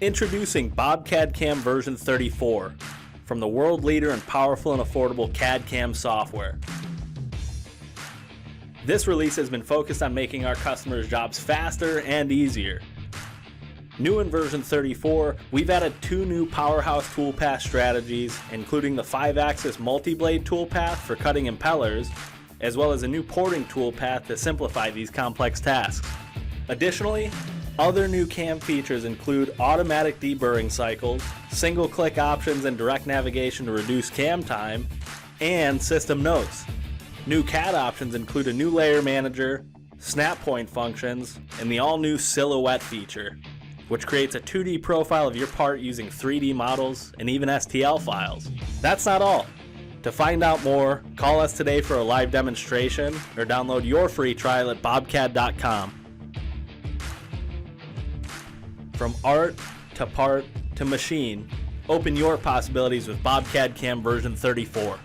Introducing BobCAD-CAM version 34 from the world leader in powerful and affordable CAD-CAM software. This release has been focused on making our customers' jobs faster and easier. New in version 34, we've added 2 new powerhouse toolpath strategies, including the 5-axis multi-blade toolpath for cutting impellers, as well as a new porting toolpath to simplify these complex tasks. Additionally, other new CAM features include automatic deburring cycles, single-click options and direct navigation to reduce CAM time, and system notes. New CAD options include a new layer manager, snap point functions, and the all-new silhouette feature, which creates a 2D profile of your part using 3D models and even STL files. That's not all. To find out more, call us today for a live demonstration or download your free trial at BobCAD.com. From art to part to machine, open your possibilities with BobCAD-CAM version 34.